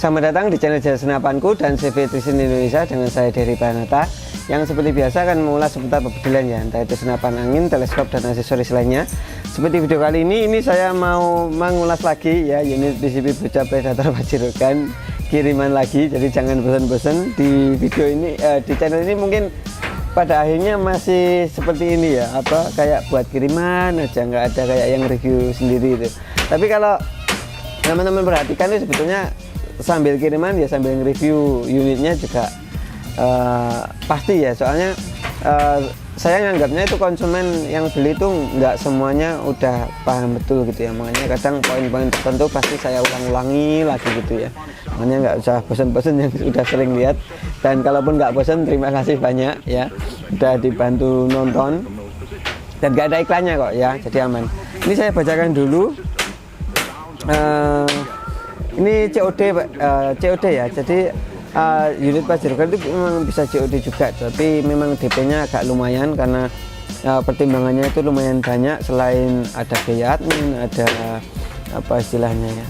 Selamat datang di channel Jalan Senapanku dan CV Trisin Indonesia dengan saya Dery Pranata, yang seperti biasa akan mengulas seputar pebedilan ya, entah itu senapan angin, teleskop dan aksesoris lainnya. Seperti video kali ini saya mau mengulas lagi ya unit PCB bocah predator Pacirukan kiriman lagi. Jadi jangan bosan-bosan di video ini, di channel ini mungkin pada akhirnya masih seperti ini ya, apa kayak buat kiriman aja, nggak ada kayak yang review sendiri itu. Tapi kalau teman-teman perhatikan itu sebetulnya sambil kiriman ya sambil review unitnya juga pasti ya, soalnya saya nganggapnya itu konsumen yang beli itu nggak semuanya udah paham betul gitu ya, makanya kadang poin-poin tertentu pasti saya ulang-ulangi lagi gitu ya, makanya nggak usah bosan-bosan yang sudah sering lihat. Dan kalaupun nggak bosan, terima kasih banyak ya udah dibantu nonton dan nggak ada iklannya kok ya, jadi aman. Ini saya bacakan dulu. Ini COD ya, jadi unit Pacirukan itu memang bisa COD juga, tapi memang DP-nya agak lumayan karena pertimbangannya itu lumayan banyak. Selain ada biaya admin, ada apa istilahnya ya,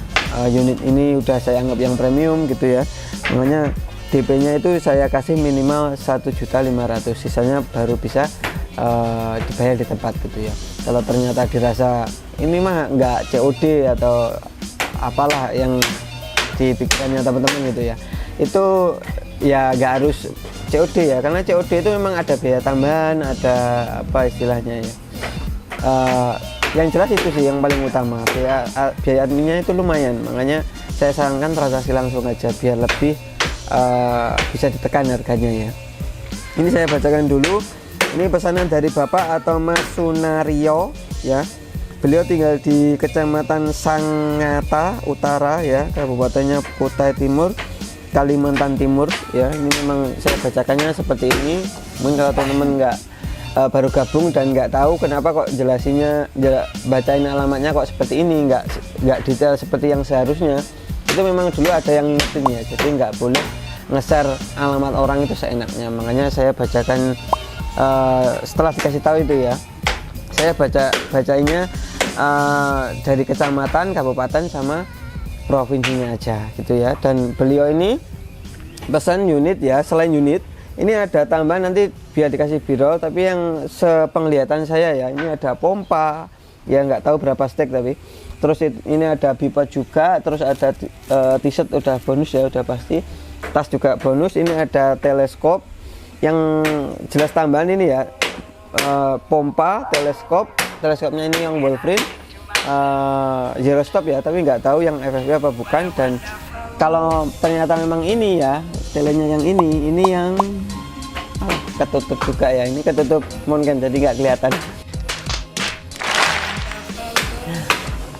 unit ini udah saya anggap yang premium gitu ya, makanya DP-nya itu saya kasih minimal 1.500.000, sisanya baru bisa dibayar di tempat gitu ya. Kalau ternyata dirasa ini mah nggak COD atau apalah yang di pikirannya teman-teman gitu ya, itu ya nggak harus COD ya, karena COD itu memang ada biaya tambahan, ada apa istilahnya ya, yang jelas itu sih yang paling utama, biaya adminnya itu lumayan, makanya saya sarankan transaksi langsung aja biar lebih bisa ditekan harganya ya. Ini saya bacakan dulu, ini pesanan dari Bapak atau Mas Sunario ya. Beliau tinggal di Kecamatan Sangatta Utara ya, kabupatennya Kutai Timur, Kalimantan Timur ya. Ini memang saya bacakannya seperti ini. Mungkin kalau teman-teman nggak baru gabung dan nggak tahu kenapa kok bacain alamatnya kok seperti ini, nggak detail seperti yang seharusnya, itu memang dulu ada yang ngingetin ya, jadi nggak boleh nge-share alamat orang itu seenaknya. Makanya saya bacakan setelah dikasih tahu itu ya, saya bacainnya dari kecamatan, kabupaten sama provinsinya aja gitu ya. Dan beliau ini pesan unit ya, selain unit ini ada tambahan, nanti biar dikasih biro, tapi yang sepenglihatan saya ya, ini ada pompa ya, nggak tahu berapa stek, tapi terus ini ada pipa juga, terus ada t-shirt udah bonus ya, udah pasti, tas juga bonus. Ini ada teleskop yang jelas tambahan ini ya, pompa, teleskopnya ini yang Wolverine, zero stop ya, tapi nggak tahu yang FFP apa bukan. Dan kalau ternyata memang ini ya, telenya yang ini yang ketutup juga ya, ini ketutup mungkin jadi nggak kelihatan,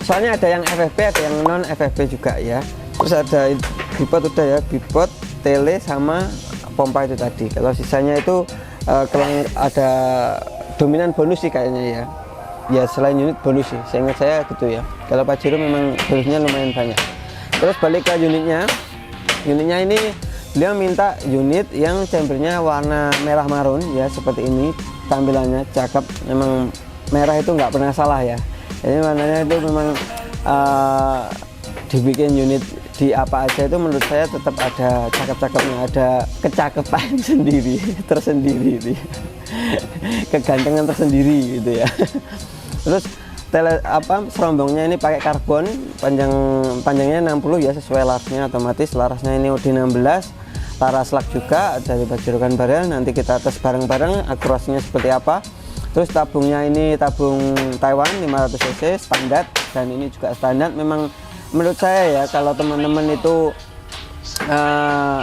soalnya ada yang FFP ada yang non FFP juga ya. Terus ada bipod udah ya, bipod, tele sama pompa itu tadi. Kalau sisanya itu ada dominan bonus sih kayaknya ya, selain unit bonus sih, seingat saya gitu ya. Kalau Pajero memang bonusnya lumayan banyak. Terus balik ke unitnya ini beliau minta unit yang chambernya warna merah marun ya, seperti ini tampilannya, cakep. Memang merah itu nggak pernah salah ya, jadi warnanya itu memang dibikin unit di apa aja itu menurut saya tetap ada cakep-cakepnya, ada kecakapan sendiri tersendiri itu ya. Kegantengan tersendiri gitu ya. Terus serombongnya ini pakai karbon, panjangnya 60 ya, sesuai larasnya, otomatis larasnya ini OD16, laras lak juga dari Pacirukan barel. Nanti kita tes bareng-bareng akurasinya seperti apa. Terus tabungnya ini tabung Taiwan 500 cc standar, dan ini juga standar. Memang menurut saya ya, kalau teman-teman itu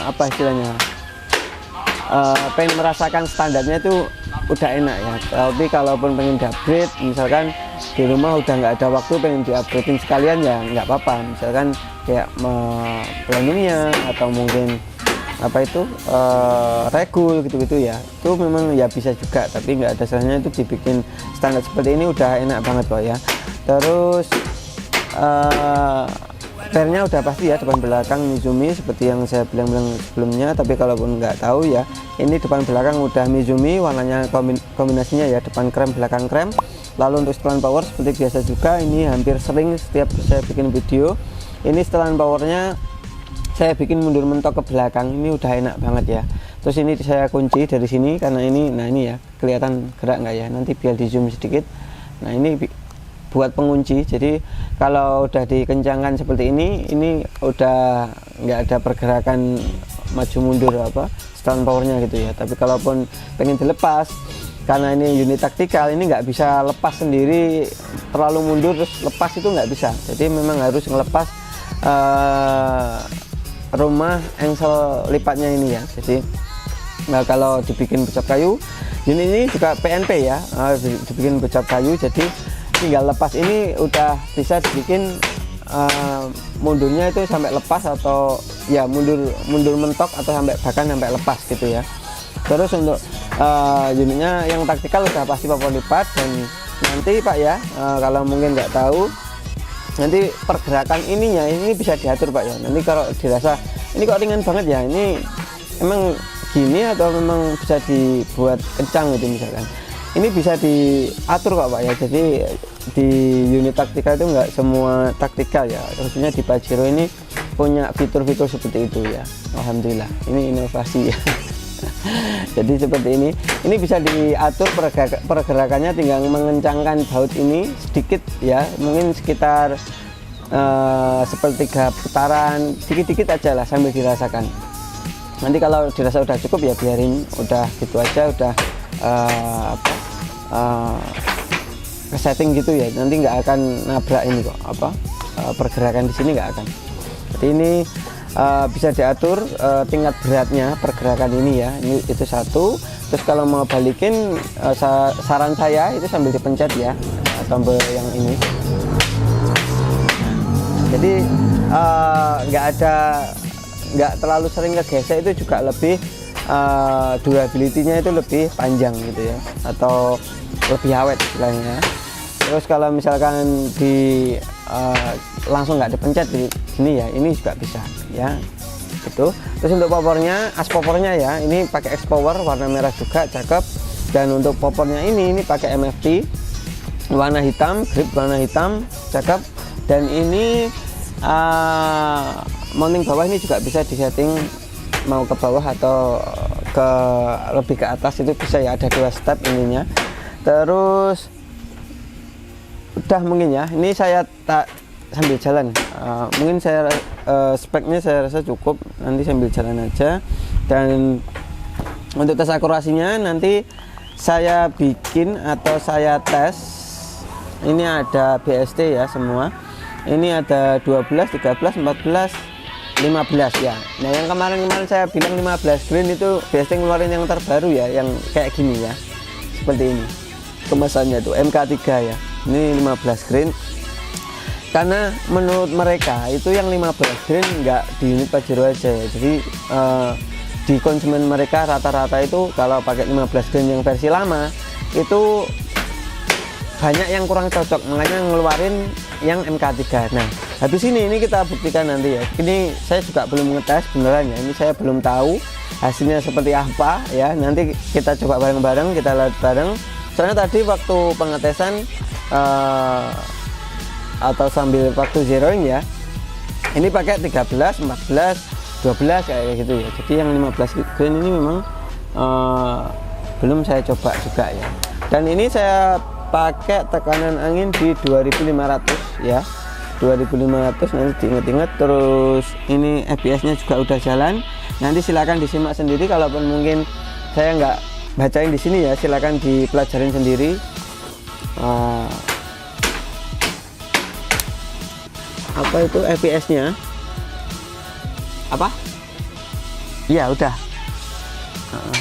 apa istilahnya, pengen merasakan standarnya itu udah enak ya. Tapi kalaupun pengen di-upgrade, misalkan di rumah udah nggak ada waktu pengen di-upgradein sekalian ya nggak apa-apa, misalkan kayak planningnya atau mungkin apa itu regul gitu-gitu ya, itu memang ya bisa juga, tapi nggak ada salahnya itu dibikin standar seperti ini, udah enak banget kok ya. Terus pernya udah pasti ya, depan belakang Mizumi seperti yang saya bilang sebelumnya. Tapi kalaupun nggak tahu ya, ini depan belakang udah Mizumi, warnanya kombinasinya ya, depan krem belakang krem. Lalu untuk setelan power seperti biasa juga, ini hampir sering setiap saya bikin video, ini setelan powernya saya bikin mundur mentok ke belakang, ini udah enak banget ya. Terus ini saya kunci dari sini karena ini, nah ini ya kelihatan gerak nggak ya, nanti biar di zoom sedikit. Nah ini buat pengunci, jadi kalau udah dikencangkan seperti ini udah nggak ada pergerakan maju mundur apa stand powernya gitu ya. Tapi kalaupun pengen dilepas, karena ini unit taktikal, ini nggak bisa lepas sendiri terlalu mundur terus lepas, itu nggak bisa. Jadi memang harus ngelepas rumah engsel lipatnya ini ya. Jadi nah, kalau dibikin becak kayu, ini juga PNP ya, dibikin becak kayu, jadi tinggal lepas ini udah bisa dibikin mundurnya itu sampai lepas atau ya mundur mentok atau bahkan sampai lepas gitu ya. Terus untuk unitnya yang taktikal udah pasti papan lipat, dan nanti Pak ya, kalau mungkin nggak tahu, nanti pergerakan ininya ini bisa diatur Pak ya. Nanti kalau dirasa ini kok ringan banget ya, ini emang gini atau memang bisa dibuat kencang gitu misalkan, ini bisa diatur kok Pak ya. Jadi di unit taktikal itu nggak semua taktikal ya, tentunya di Pajero ini punya fitur-fitur seperti itu ya. Alhamdulillah, ini inovasi ya. Jadi seperti ini bisa diatur pergerakannya, tinggal mengencangkan baut ini sedikit ya, mungkin sekitar sepertiga putaran, dikit-dikit aja lah sambil dirasakan. Nanti kalau dirasa udah cukup ya biarin udah gitu aja, udah ke setting gitu ya, nanti nggak akan nabrak ini kok pergerakan di sini nggak akan. Jadi ini bisa diatur tingkat beratnya pergerakan ini ya, ini itu satu. Terus kalau mau balikin, saran saya itu sambil dipencet ya, tombol yang ini. Jadi nggak terlalu sering kegesek, itu juga lebih durability-nya itu lebih panjang gitu ya, atau lebih awet istilahnya. Terus kalau misalkan langsung nggak dipencet di sini ya, ini juga bisa ya itu. Terus untuk popornya, as popornya ya, ini pakai X Power warna merah juga cakep. Dan untuk popornya ini pakai MFT warna hitam, grip warna hitam cakep. Dan ini mounting bawah ini juga bisa disetting mau ke bawah atau lebih ke atas, itu bisa ya, ada 2 step ininya. Terus udah mungkin ya, ini saya tak sambil jalan, mungkin saya speknya saya rasa cukup, nanti sambil jalan aja. Dan untuk tes akurasinya nanti saya bikin atau saya tes, ini ada BST ya semua, ini ada 12, 13, 14, 15 ya. Nah yang kemarin saya bilang 15 green itu BST ngeluarin yang terbaru ya, yang kayak gini ya, seperti ini kemasannya tuh MK3 ya. Ini 15 green, karena menurut mereka itu yang 15 green nggak di unit Pajero aja ya. Jadi di konsumen mereka rata-rata itu kalau pakai 15 green yang versi lama itu banyak yang kurang cocok, makanya ngeluarin yang MK3. Nah habis ini kita buktikan nanti ya. Ini saya juga belum ngetes beneran ya, ini saya belum tahu hasilnya seperti apa ya. Nanti kita coba bareng-bareng, kita lihat bareng. Soalnya tadi waktu pengetesan atau sambil waktu zeroing ya, ini pakai 13, 14, 12 kayak gitu ya. Jadi yang 15 green ini memang belum saya coba juga ya. Dan ini saya pakai tekanan angin di 2500 ya, 2500, nanti diinget-inget. Terus ini ABS nya juga udah jalan, nanti silakan disimak sendiri. Kalaupun mungkin saya nggak bacain di sini ya, silakan dipelajarin sendiri. Apa itu ABS nya apa ya, udah.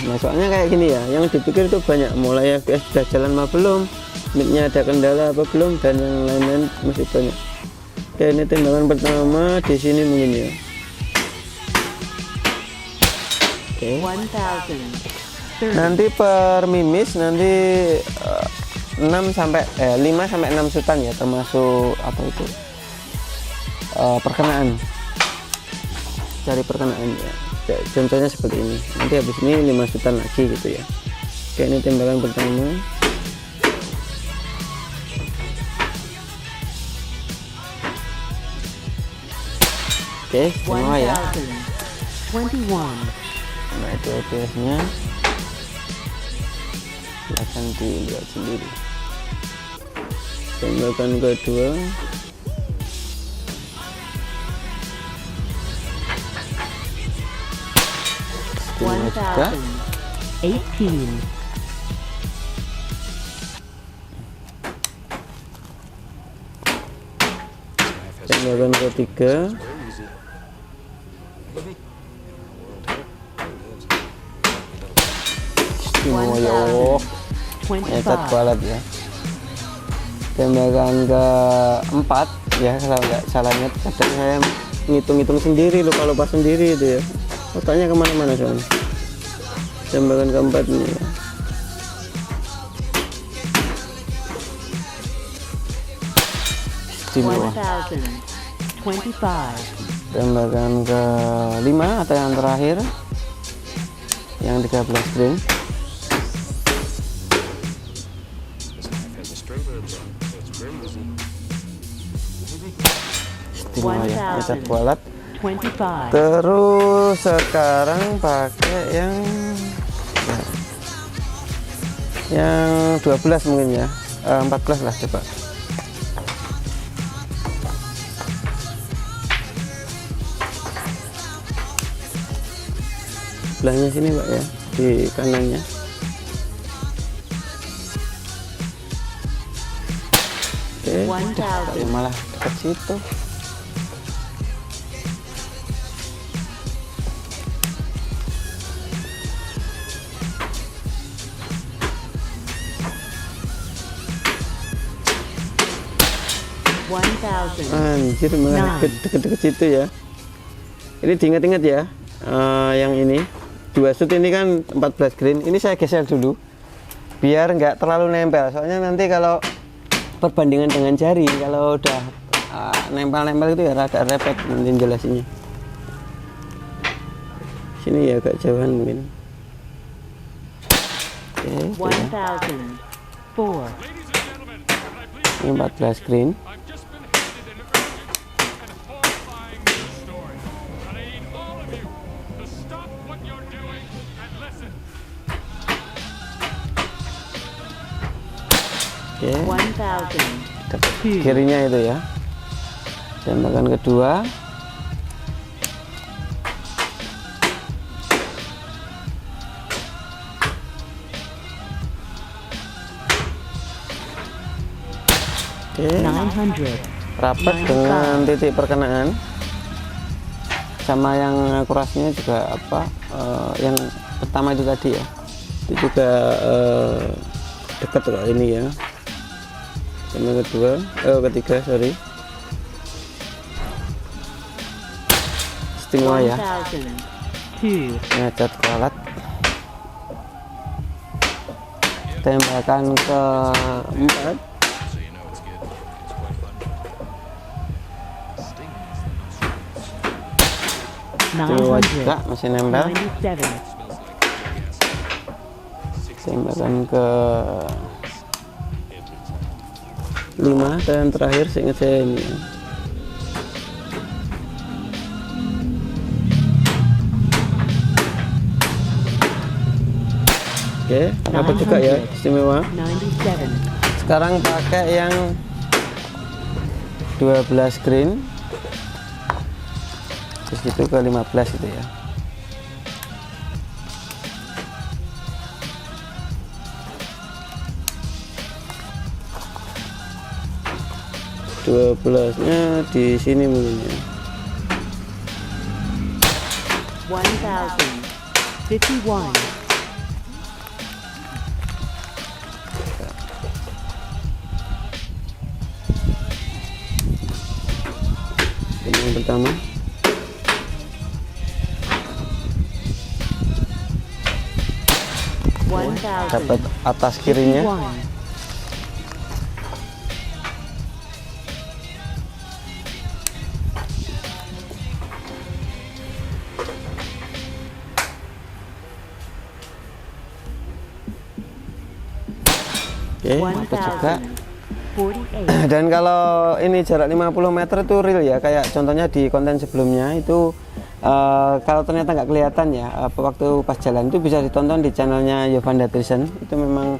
Nah soalnya kayak gini ya, yang dipikir tuh banyak, mulai ABS sudah jalan apa belum, mic-nya ada kendala apa belum, dan yang lain-lain masih banyak. Oke, ini tembakan pertama di sini mungkin ya. Oke. 1000. Nanti per mimis nanti 5 sampai 6 sutan ya, termasuk apa itu perkenaan, cari perkenaan ya. Contohnya seperti ini, nanti habis ini 5 sutan lagi gitu ya. Oke, ini tembakan pertama. Oke, semua ya. 1021. Nah, itu OTS-nya. Silahkan dilihat sendiri. Tembakan kedua. Istimewa juga. 1018. Tembakan ketiga. Istimewa ya Allah. Nyecat 25. kualat ya. Tembakan keempat ya, kalau nggak salah ingat kadang saya ngitung-ngitung sendiri, lupa sendiri itu ya, otaknya kemana-mana soalnya. Tembakan keempat ini ya. Istimewa. 1025. Tembakan kelima atau yang terakhir, yang 13 green. Istimewa ya, nyecat kualat. 25. Terus sekarang pakai yang 12 mungkin ya, 14 lah coba. Sebelahnya sini Pak ya, di kanannya. Oke, malah dekat situ. Anjir, malah deket-deket situ ya. Ini diingat-ingat ya, yang ini 2 shoot ini kan 14 green. Ini saya geser dulu biar nggak terlalu nempel, soalnya nanti kalau perbandingan dengan jari, kalau udah nempel-nempel itu ya rada repot nanti jelasinnya. Sini ya agak jauhan mungkin. Oke, ya. 1004. Ini 14 green. Oke, 1002. kirinya itu ya. Tembakan kedua. Oke, 900. rapat dengan titik perkenaan, sama yang akurasinya juga apa, yang pertama itu tadi ya, itu juga dekat kok ini ya. Yang ketiga sorry. Istimewa ya, 1002. nyecat kualat. Tembakan keempat. Istimewa juga, masih nempel. 97. Tembakan ke 5 dan terakhir seingat saya ini. Oke, dapat juga ya, istimewa. 97. Sekarang pakai yang 12 green. Terus itu ke 15 itu ya. Dua belasnya di sini mungkin ya. 1051. Ini yang pertama. Dapat atas kirinya. Oke, dapat juga. 48. Dan kalau ini jarak 50 meter itu real ya, kayak contohnya di konten sebelumnya itu kalau ternyata nggak kelihatan ya waktu pas jalan itu bisa ditonton di channelnya Yovan Datrisen. Itu memang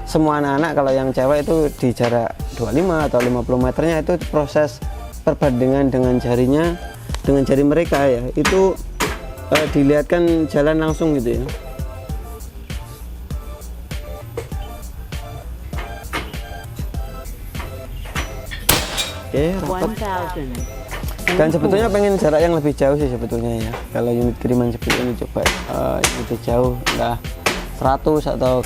semua anak-anak kalau yang cewek itu di jarak 25 atau 50 meternya itu proses perbandingan dengan jarinya, dengan jari mereka ya, itu dilihatkan jalan langsung gitu ya. Oke, rapat. 1000. Dan sebetulnya pengen jarak yang lebih jauh sih sebetulnya ya. Kalau unit kiriman seperti ini coba lebih jauh, lah 100 atau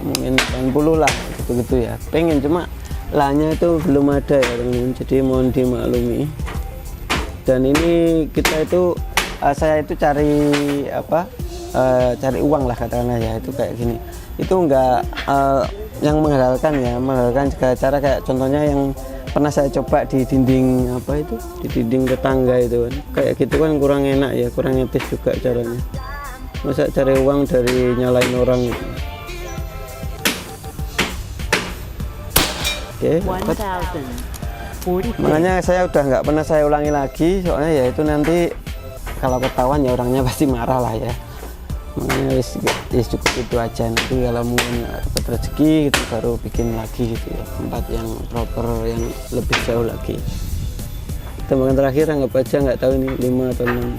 mungkin 80 lah gitu-gitu ya. Pengen, cuma lahannya itu belum ada ya teman-teman. Jadi mohon dimaklumi. Dan ini kita itu saya itu cari apa? Cari uang lah katakanlah ya, itu kayak gini. Itu enggak yang menghalalkan ya, menghalalkan segala cara, kayak contohnya yang pernah saya coba di dinding apa itu, di dinding tetangga itu kan, kayak gitu kan kurang enak ya, kurang etis juga caranya. Masa cari uang dari nyalain orang gitu. Oke, dapat. 1046. Makanya saya udah nggak pernah saya ulangi lagi, soalnya ya itu nanti kalau ketahuan ya orangnya pasti marah lah ya. Makanya wis cukup itu aja, nanti kalau mungkin dapat rezeki gitu baru bikin lagi gitu ya, tempat yang proper yang lebih jauh lagi. Tembakan terakhir anggap aja nggak tahu ini 5 atau 6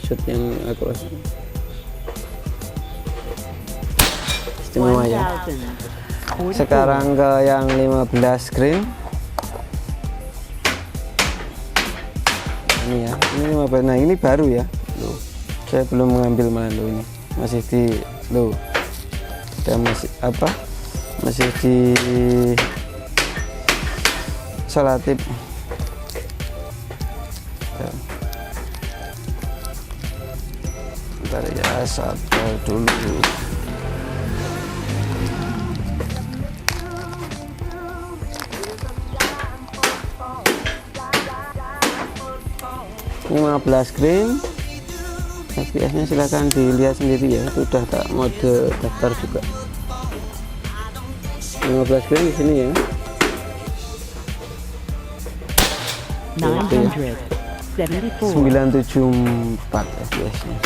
shoot yang aku lakukan. Istimewa ya. 1044. Sekarang ke yang 15 green. Ini ya, ini 15. Nah ini baru ya, loh. Saya belum mengambil malah loh, ini masih di loh, dan masih apa, masih di solatif. Bentar ya, sabar dulu. Ini 15 green. FPS-nya silahkan dilihat sendiri ya, itu udah tak mode daftar juga. 15 green di sini ya. 974. 974 FPS-nya.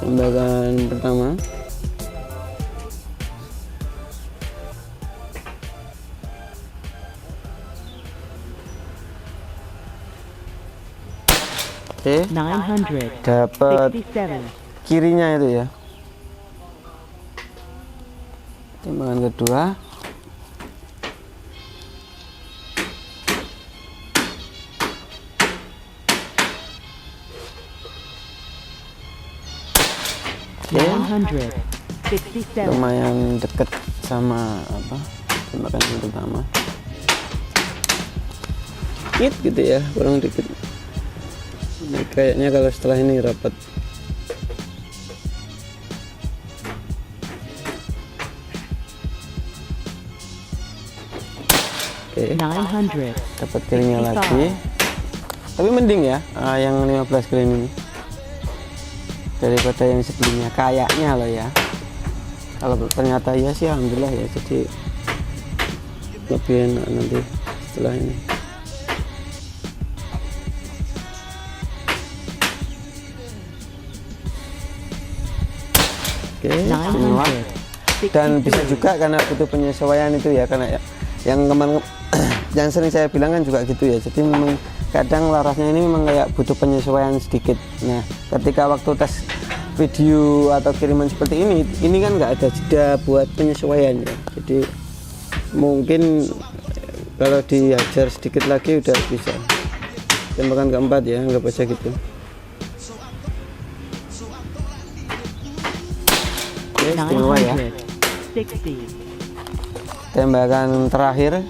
Tembakan pertama. Oke, 967. dapat kirinya itu ya. Tembakan kedua. Oke, 967. lumayan deket sama apa tembakan yang pertama. Dikit gitu ya, kurang dikit. Ini kayaknya kalau setelah ini rapat. Oke, 900. dapat kirinya lagi. Tapi mending ya yang 15 green ini daripada yang sebelumnya kayaknya loh ya. Kalau ternyata ya sih alhamdulillah ya, jadi lebih enak nanti setelah ini. Oke, istimewa. Dan bisa juga karena butuh penyesuaian itu ya, karena ya, yang kemarin yang sering saya bilang kan juga gitu ya, jadi memang kadang larasnya ini memang kayak butuh penyesuaian sedikit. Nah ketika waktu tes video atau kiriman seperti ini kan nggak ada jeda buat penyesuaian ya, jadi mungkin kalau diajar sedikit lagi udah bisa. Tembakan keempat ya, anggap aja gitu. Oke, istimewa ya. 960. Tembakan terakhir,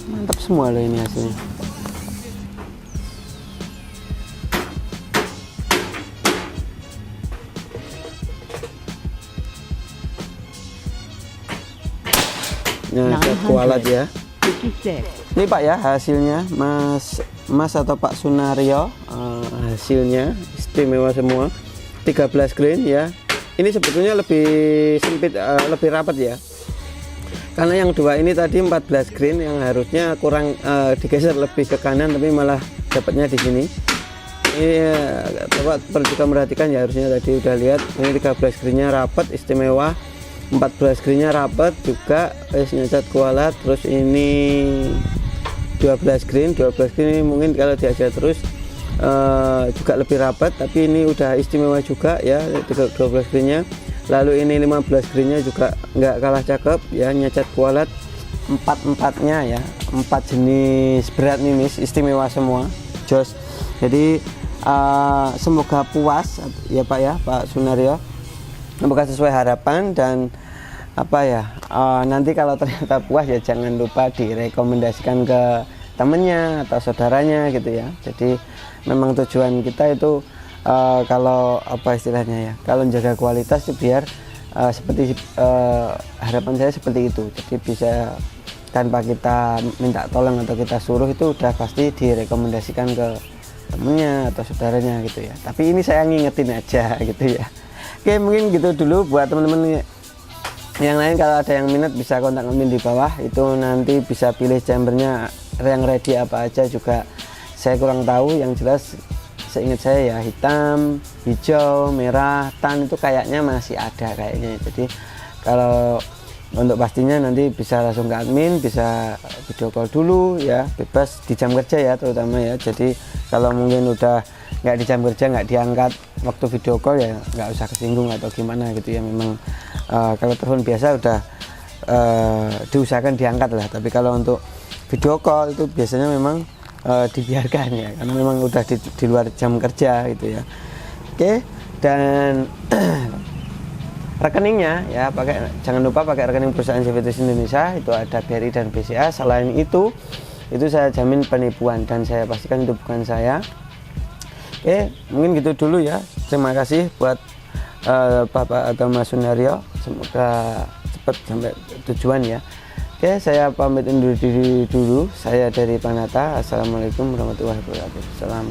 mantap semua loh ini hasilnya. Nah, kualat ya. 56. Ini Pak ya hasilnya, Mas Mas atau Pak Sunario. Hasilnya istimewa semua, 13 grain ya. Ini sebetulnya lebih sempit, lebih rapat ya, karena yang dua ini tadi 14 grain, yang harusnya kurang digeser lebih ke kanan, tapi malah dapatnya di sini. Ini Bapak perlu juga merhatikan ya, harusnya tadi udah lihat ini 13 grainnya rapat istimewa, 14 grainnya rapat juga, nyecat kualat. Terus ini 12 grain ini mungkin kalau diajar terus juga lebih rapat, tapi ini udah istimewa juga ya, 12 grainnya. Lalu ini 15 grainnya juga nggak kalah cakep ya, nyecat kualat, 4-4-nya ya, 4 jenis berat mimis istimewa semua, jos. Jadi semoga puas ya Pak ya, Pak Sunario, semoga sesuai harapan. Dan apa ya, nanti kalau ternyata puas ya jangan lupa direkomendasikan ke temennya atau saudaranya gitu ya. Jadi memang tujuan kita itu kalau apa istilahnya ya, kalau menjaga kualitas itu biar seperti harapan saya seperti itu. Jadi bisa tanpa kita minta tolong atau kita suruh, itu udah pasti direkomendasikan ke temennya atau saudaranya gitu ya. Tapi ini saya ngingetin aja gitu ya. Oke, mungkin gitu dulu buat teman-teman yang lain. Kalau ada yang minat bisa kontak admin di bawah, itu nanti bisa pilih chambernya yang ready apa aja juga saya kurang tahu. Yang jelas seingat saya ya hitam, hijau, merah, tan itu kayaknya masih ada kayaknya. Jadi kalau untuk pastinya nanti bisa langsung ke admin, bisa video call dulu ya, bebas di jam kerja ya terutama ya. Jadi kalau mungkin udah nggak di jam kerja, nggak diangkat waktu video call ya nggak usah kesinggung atau gimana gitu ya. Memang kalau telepon biasa udah diusahakan diangkat lah, tapi kalau untuk video call itu biasanya memang dibiarkan ya, karena memang udah di luar jam kerja gitu ya. Oke, dan rekeningnya ya jangan lupa pakai rekening perusahaan CVTS Indonesia, itu ada BRI dan BCA. Selain itu saya jamin penipuan dan saya pastikan itu bukan saya. Oke, mungkin gitu dulu ya. Terima kasih buat Bapak atau Mas Sunario, semoga cepat sampai tujuan ya. Oke, saya pamit undur diri dulu. Saya dari Panata. Assalamualaikum warahmatullahi wabarakatuh. Salam.